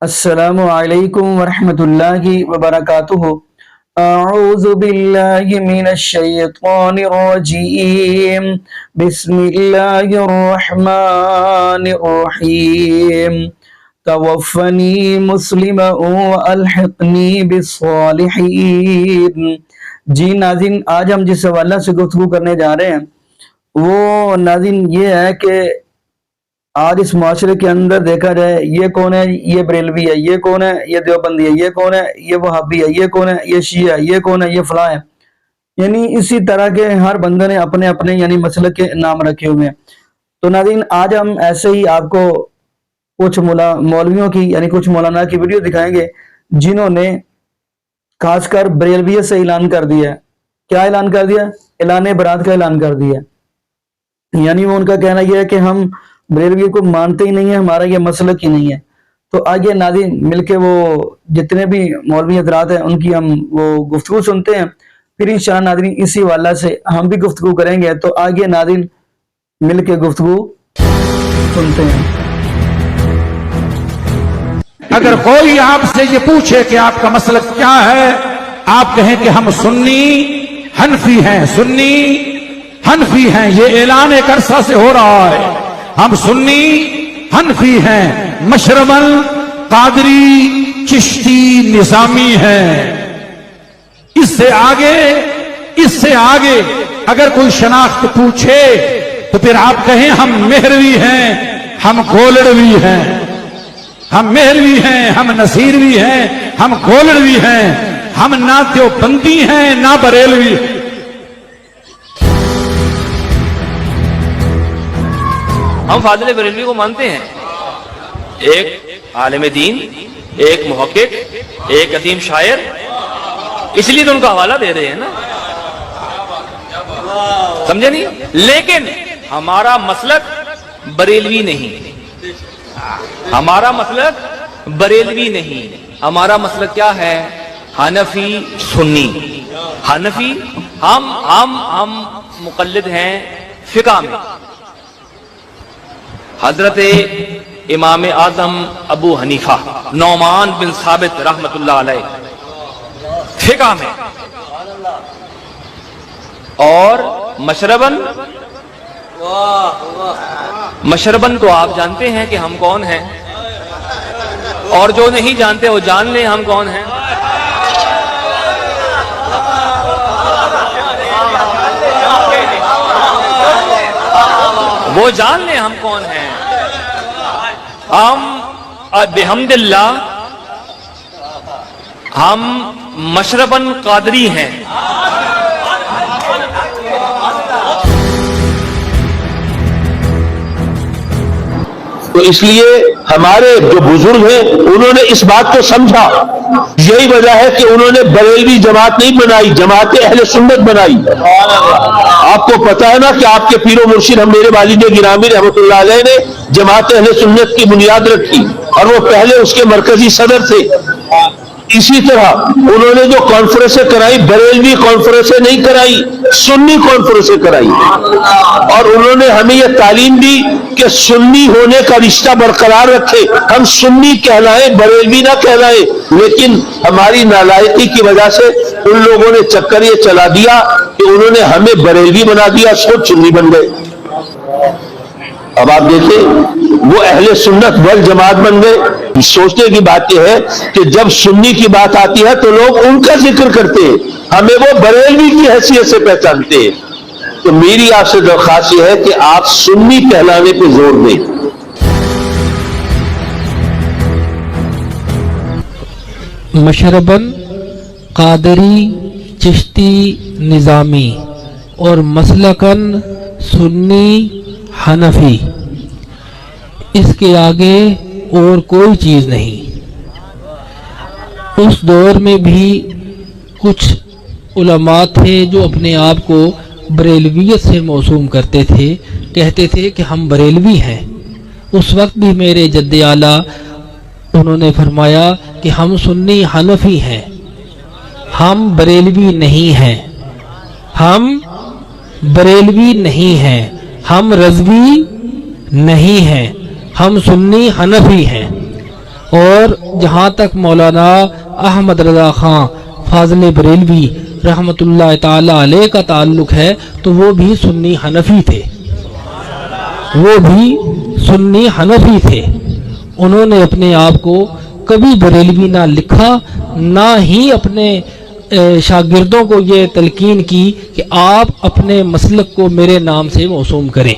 السلام علیکم ورحمۃ اللہ وبرکاتہ۔ اعوذ باللہ من الشیطان الرجیم، بسم اللہ الرحمن الرحیم، توفنی مسلما والحقنی بالصالحین۔ جی ناظرین، آج ہم جس حوالہ سے گفتگو کرنے جا رہے ہیں وہ ناظرین یہ ہے کہ آج اس معاشرے کے اندر دیکھا جائے یہ کون ہے، یہ بریلوی ہے، یہ کون ہے، یہ دیوبندی ہے، یہ کون ہے، یہ وہابی ہے، یہ کون ہے، یہ شیعہ ہے، یہ کون ہے، یہ فلاں ہے۔ یعنی اسی طرح کے ہر بندے نے اپنے اپنے یعنی مسلک کے نام رکھے ہوئے ہیں۔ تو ناظرین آج ہم ایسے ہی آپ کو کچھ مولویوں کی یعنی کچھ مولانا کی ویڈیو دکھائیں گے جنہوں نے خاص کر بریلویت سے اعلان کر دیا ہے۔ کیا اعلان کر دیا؟ اعلان برات کا اعلان کر دیا۔ یعنی وہ ان کا کہنا یہ ہے کہ ہم بریلوی کو مانتے ہی نہیں ہے، ہمارا یہ مسلک ہی نہیں ہے۔ تو آئیے ناظرین مل کے وہ جتنے بھی مولوی حضرات ہیں ان کی ہم وہ گفتگو سنتے ہیں، پھر انشاءاللہ ناظرین اسی حوالہ سے ہم بھی گفتگو کریں گے۔ تو آئیے ناظرین مل کے گفتگو سنتے ہیں۔ اگر کوئی آپ سے یہ پوچھے کہ آپ کا مسلک کیا ہے، آپ کہیں کہ ہم سنی حنفی ہیں، سنی حنفی ہیں۔ یہ اعلان ایک عرصہ سے ہو رہا ہے، ہم سنی حنفی ہیں، مشربن قادری چشتی نظامی ہیں۔ اس سے آگے اگر کوئی شناخت پوچھے تو پھر آپ کہیں ہم مہروی ہیں، ہم گولڑوی ہیں، ہم مہروی ہیں، ہم نصیروی ہیں، ہم گولڑوی ہیں، ہم نہ دیوبندی ہیں نہ بریلوی۔ ہم فاضل بریلوی کو مانتے ہیں، ایک عالم دین، ایک محقق، ایک عظیم شاعر، اس لیے تو ان کا حوالہ دے رہے ہیں نا، سمجھے نہیں؟ لیکن ہمارا مسلک بریلوی نہیں، ہمارا مسلک بریلوی نہیں، ہمارا مسلک کیا ہے؟ حنفی سنی۔ حنفی ہم مقلد ہیں فقہ میں۔ حضرت امام اعظم ابو حنیفہ نعمان بن ثابت رحمت اللہ علیہ فقہ میں، اور مشربن تو آپ جانتے ہیں کہ ہم کون ہیں، اور جو نہیں جانتے وہ جان لیں ہم کون ہیں۔ وہ جان لیں ہم کون ہیں۔ ہم بحمد اللہ ہم مشربن قادری ہیں۔ تو اس لیے ہمارے جو بزرگ ہیں انہوں نے اس بات کو سمجھا، یہی وجہ ہے کہ انہوں نے بریلوی جماعت نہیں بنائی، جماعت اہل سنت بنائی۔ آپ کو پتا ہے نا کہ آپ کے پیر و مرشد ہم میرے والد گرامی رحمۃ اللہ علیہ نے جماعت اہل سنت کی بنیاد رکھی، اور وہ پہلے اس کے مرکزی صدر تھے۔ اسی طرح انہوں نے جو کانفرنسیں کرائی بریلوی کانفرنسیں نہیں کرائی، سنی کانفرنسیں کرائی، اور انہوں نے ہمیں یہ تعلیم دی کہ سنی ہونے کا رشتہ برقرار رکھے، ہم سنی کہلائیں بریلوی نہ کہلائیں۔ لیکن ہماری نالائقی کی وجہ سے ان لوگوں نے چکر یہ چلا دیا کہ انہوں نے ہمیں بریلوی بنا دیا، خود سنی بن گئے۔ اب آپ دیکھیں وہ اہل سنت والجماعت بن گئے۔ سوچنے کی بات یہ ہے کہ جب سنی کی بات آتی ہے تو لوگ ان کا ذکر کرتے ہیں، ہمیں وہ بریلوی کی حیثیت سے پہچانتے ہیں۔ تو میری آپ سے درخواست یہ ہے کہ آپ سنی کہلانے پہ زور دیں۔ مشربن قادری چشتی نظامی اور مسلکن سنی حنفی، اس کے آگے اور کوئی چیز نہیں۔ اس دور میں بھی کچھ علماء تھے جو اپنے آپ کو بریلویت سے موسوم کرتے تھے، کہتے تھے کہ ہم بریلوی ہیں۔ اس وقت بھی میرے جد اعلیٰ انہوں نے فرمایا کہ ہم سنی حنفی ہیں، ہم بریلوی نہیں ہیں، ہم بریلوی نہیں ہیں، ہم رضوی نہیں ہیں، ہم سنی حنفی ہیں۔ اور جہاں تک مولانا احمد رضا خان فاضل بریلوی رحمۃ اللہ تعالی علیہ کا تعلق ہے تو وہ بھی سنی حنفی تھے، وہ بھی سنی حنفی تھے۔ انہوں نے اپنے آپ کو کبھی بریلوی نہ لکھا، نہ ہی اپنے شاگردوں کو یہ تلقین کی کہ آپ اپنے مسلک کو میرے نام سے موسوم کریں۔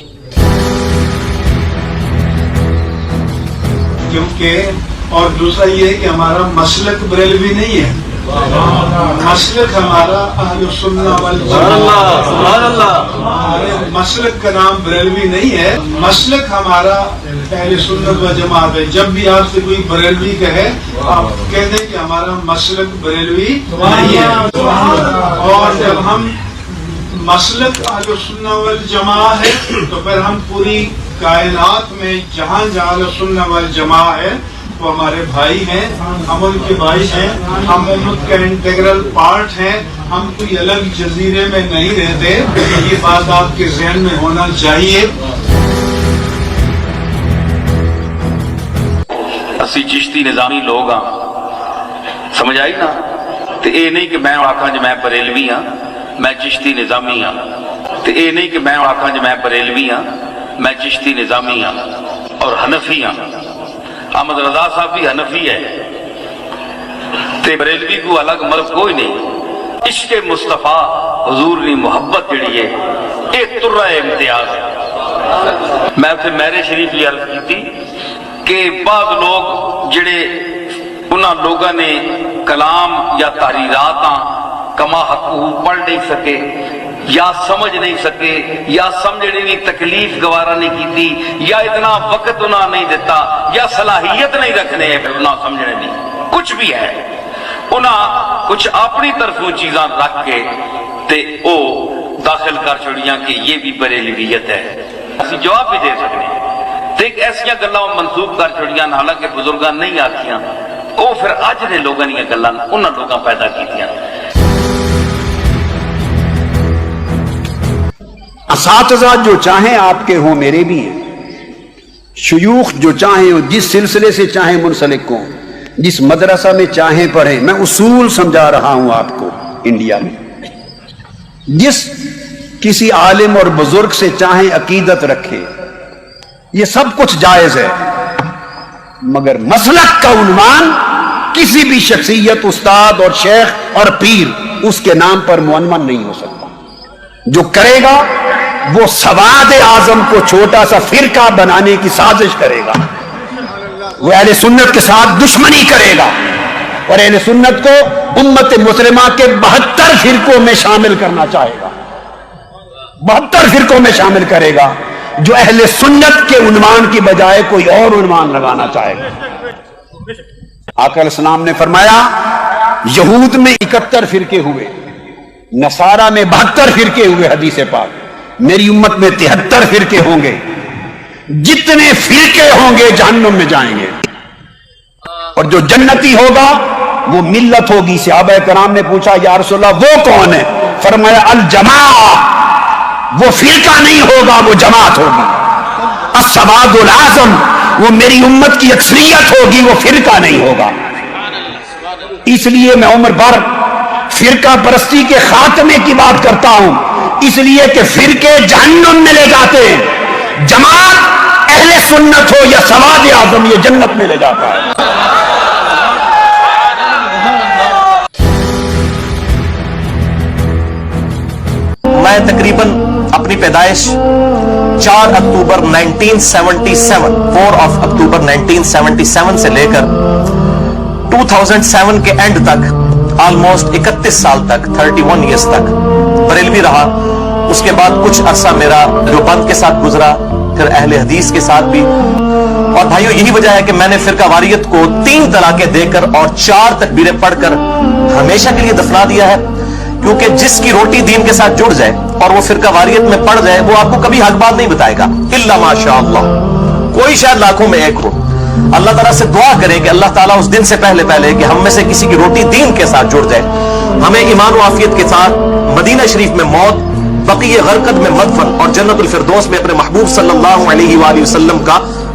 کیونکہ اور دوسرا یہ کہ ہمارا مسلک بریلوی نہیں ہے، مسلک ہمارا اہل سنہ والجماعت، ہمارے مسلک کا نام بریلوی نہیں ہے، مسلک ہمارا اہل سنت و جماعت ہے۔ جب بھی آپ سے کوئی بریلوی کہے آپ کہہ دیں کہ ہمارا مسلک بریلوی نہیں ہے، اور جب ہم مسلک اہل سنہ والجماعت ہے تو پھر ہم پوری کائنات میں جہاں جہاں اہل سنہ والجماعت ہے وہ ہمارے بھائی ہیں، ہم ان کے بھائی ہیں، ہم امت کا انٹیگرل پارٹ ہیں، ہم کوئی الگ جزیرے میں نہیں رہتے۔ یہ بات آپ کے ذہن میں ہونا چاہیے۔ اسی چشتی نظامی لوگ ہاں، سمجھ آئی نا؟ تو یہ نہیں کہ میں آکھاں جو میں بریلوی ہاں میں چشتی نظامی ہاں، تو یہ نہیں کہ میں آکھاں جو میں بریلوی ہاں میں چشتی نظامی ہاں اور حنفی ہاں۔ احمد رضا صاحب بھی حنفی ہے تے بریلوی کو الگ مرف کوئی نہیں۔ عشق مصطفیٰ حضور کی محبت جڑی ہے یہ ترہ امتیاز ہے۔ میں پھر میرے شریف یہ عرض کی تھی کہ بعض لوگ جڑے انہاں لوگوں نے کلام یا تحریرات کما حقوق پڑھ نہیں سکے یا سمجھ نہیں سکے یا سمجھنے کی تکلیف گوارا نہیں کی تھی یا اتنا وقت انہاں نہیں دیتا یا صلاحیت نہیں رکھنے انہاں سمجھنے کی، کچھ بھی ہے انہاں کچھ اپنی طرفوں چیزاں رکھ کے تے او داخل کر چھڑیاں کہ یہ بھی بریلویت ہے۔ اسی جواب بھی دے سکتے ہیں تے ایسیاں گلاں منسوب کر چھڑیاں حالانکہ بزرگاں نہیں آکھیاں، او پھر اج نے لوگاں نے گلاں انہاں لوگاں پیدا کیتیاں۔ اساتذہ جو چاہیں آپ کے ہوں میرے بھی ہیں، شیوخ جو چاہیں جس سلسلے سے چاہیں منسلک ہوں، جس مدرسہ میں چاہیں پڑھیں، میں اصول سمجھا رہا ہوں آپ کو انڈیا میں، جس کسی عالم اور بزرگ سے چاہیں عقیدت رکھیں، یہ سب کچھ جائز ہے، مگر مسلک کا عنوان کسی بھی شخصیت استاد اور شیخ اور پیر اس کے نام پر منون نہیں ہو سکتا۔ جو کرے گا وہ سواد اعظم کو چھوٹا سا فرقہ بنانے کی سازش کرے گا، وہ اہل سنت کے ساتھ دشمنی کرے گا اور اہل سنت کو امت مسلمہ کے 72 فرقوں میں شامل کرنا چاہے گا، 72 فرقوں میں شامل کرے گا، جو اہل سنت کے عنوان کی بجائے کوئی اور عنوان لگانا چاہے گا۔ آقا علیہ السلام نے فرمایا یہود میں 71 فرقے ہوئے، نصارہ میں 72 فرقے ہوئے، حدیث پاک۔ میری امت میں 73 فرقے ہوں گے، جتنے فرقے ہوں گے جہنم میں جائیں گے، اور جو جنتی ہوگا وہ ملت ہوگی۔ صحابہ کرام نے پوچھا یا رسول اللہ وہ کون ہے؟ فرمایا الجماع، وہ فرقہ نہیں ہوگا وہ جماعت ہوگی۔ السواد الاعظم، وہ میری امت کی اکثریت ہوگی وہ فرقہ نہیں ہوگا۔ اس لیے میں عمر بھر فرقہ پرستی کے خاتمے کی بات کرتا ہوں، اس لیے کہ فرقے جہنم میں لے جاتے ہیں، جماعت اہل سنت ہو یا سواد اعظم یہ جنت میں لے جاتا ہے۔ میں تقریباً اپنی پیدائش 4 اکتوبر 1977 4 اکتوبر 1977 سے لے کر 2007 کے اینڈ تک آلموسٹ 31 سال تک 31 ایئرس تک بریلوی رہا۔ اس کے بعد کچھ عرصہ میرا دیوبند کے ساتھ گزرا، پھر اہل حدیث کے ساتھ بھی۔ اور بھائیو یہی وجہ ہے کہ میں نے فرقہ واریت کو 3 طلاقیں دے کر اور 4 تکبیریں پڑھ کر ہمیشہ کے لیے دفنا دیا ہے، کیونکہ جس کی روٹی دین کے ساتھ جڑ جائے اور وہ فرقہ واریت میں پڑ جائے وہ آپ کو کبھی حق بات نہیں بتائے گا، الا ماشاء اللہ، کوئی شاید لاکھوں میں ایک ہو۔ اللہ تعالیٰ سے دعا کریں کہ اللہ تعالیٰ اس دن سے پہلے کہ ہم میں سے کسی کی روٹی دین کے ساتھ جڑ جائے، ہمیں ایمان و عافیت کے ساتھ مدینہ شریف میں موت، بقیع غرقد میں مدفن اور جنت الفردوس میں اپنے محبوب صلی اللہ علیہ وآلہ وسلم کا